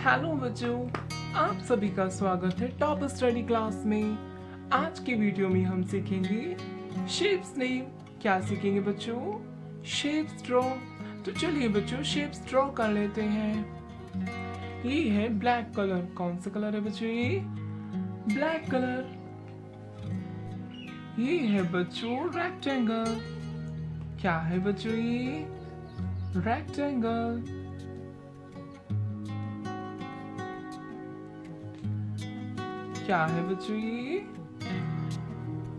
Hello बच्चों, आप सभी का स्वागत है टॉप स्टडी क्लास में। आज की वीडियो में हम सीखेंगे शेप्स नेम। क्या सीखेंगे बच्चों? Shapes draw. तो चलिए बच्चों शेप्स ड्रॉ कर लेते हैं। ये है ब्लैक कलर। कौन सा कलर है बच्चों? ये ब्लैक कलर। ये है बच्चों रेक्टेंगल। क्या है बच्चों? ये रेक्टेंगल। क्या है बच्चों? ये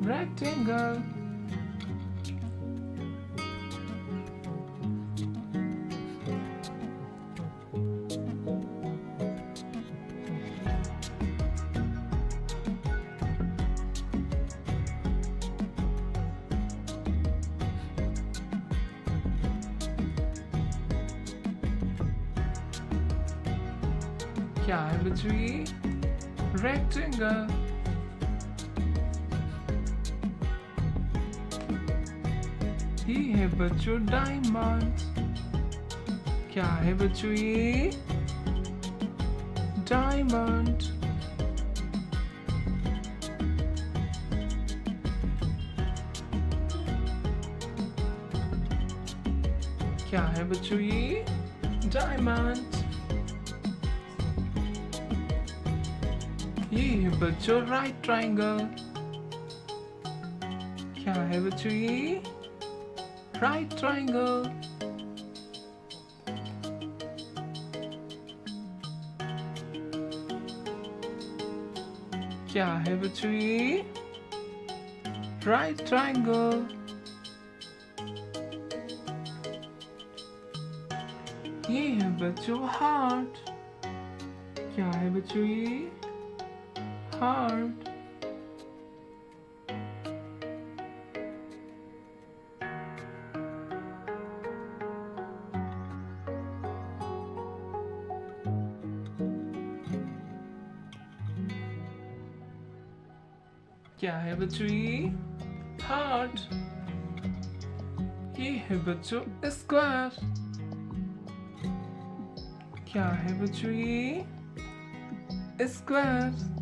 रेक्टेंगल। क्या है बच्चों? ये रेक्टेंगल। ये है बच्चों डायमंड। क्या है बच्चों? ये डायमंड। क्या है बच्चों? ये डायमंड। ये है बच्चों राइट ट्रायंगल। क्या है बच्चों? ये राइट ट्रायंगल। क्या है बच्चों? ये राइट ट्रायंगल। ये है बच्चों हार्ट। क्या है बच्चों? ये हार्ट। क्या है बच्चों? ये हार्ट। ये है बच्चों स्क्वायर। क्या है बच्चों? ये स्क्वायर।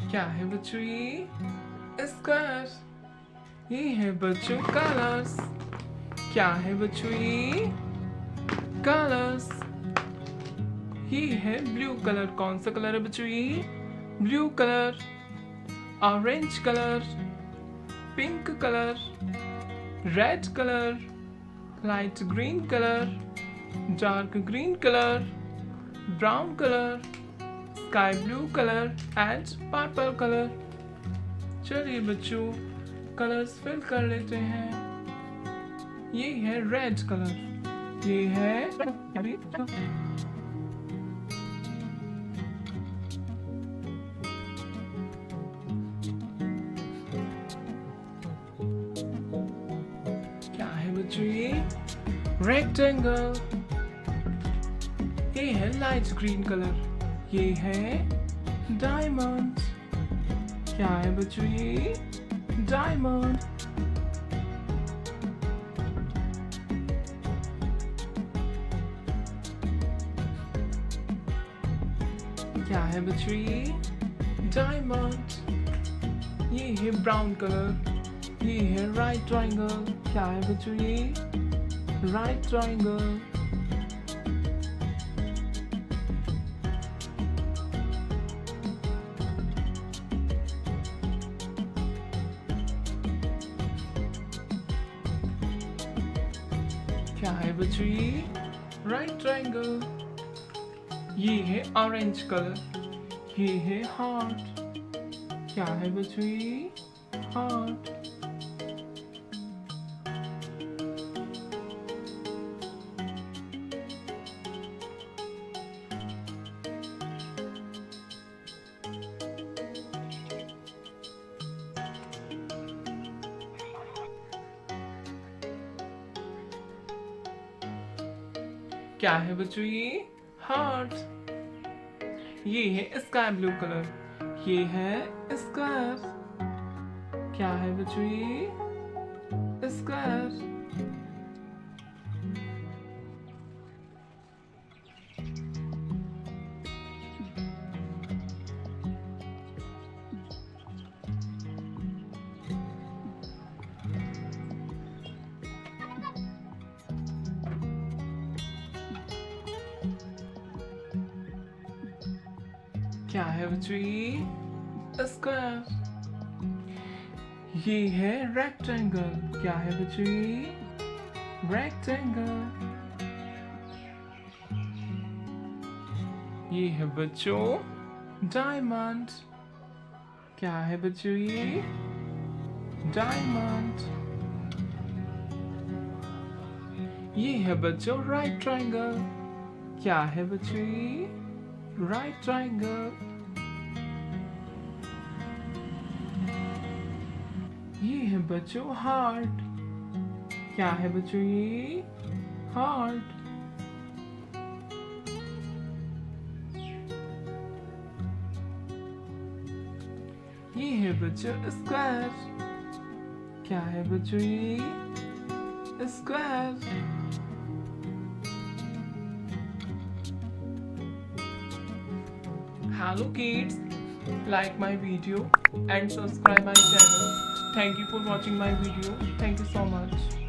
क्या है बच्चों? ये स्क्वायर। ये है बच्चों कलर्स। क्या है बच्चों? ये कलर्स। ये है ब्लू कलर। कौन सा कलर है बच्चों? ये blue colour. Orange colour, pink colour, red colour, light green colour, dark green colour, brown colour, sky blue colour and purple colour. चलिए बच्चों कलर्स फिल कर लेते हैं। ये है रेड कलर। ये है क्या है बच्चों? ये रेक्टेंगल। ये है लाइट ग्रीन कलर। ये है डायमंड। क्या है बच्चों? ये डायमंड। क्या है बच्चों? ये डायमंड। ये है ब्राउन कलर। ये है राइट ट्रायंगल। क्या है बच्चों? ये राइट ट्रायंगल। क्या है बच्चों? ये राइट ट्रायंगल। ये है ऑरेंज कलर। ये है हार्ट। क्या है बच्चों? ये हार्ट। क्या है बच्चों ये? हार्ट। ये है स्काई ब्लू कलर, ये है स्क्वायर। क्या है बच्चों ये? स्क्वायर। क्या है बच्चों ये? स्क्वायर। ये है रेक्टेंगल। क्या है बच्चों ये? रेक्टेंगल। ये है बच्चों डायमंड। क्या है बच्चों ये? डायमंड। ये है बच्चों राइट ट्रायंगल। क्या है बच्चों ये? Right triangle. ये है बच्चों हार्ट। क्या है बच्चों ये? हार्ट। ये है बच्चों स्क्वायर। क्या है बच्चों ये? Square. Hello kids, like my video and subscribe my channel. Thank you for watching my video. Thank you so much.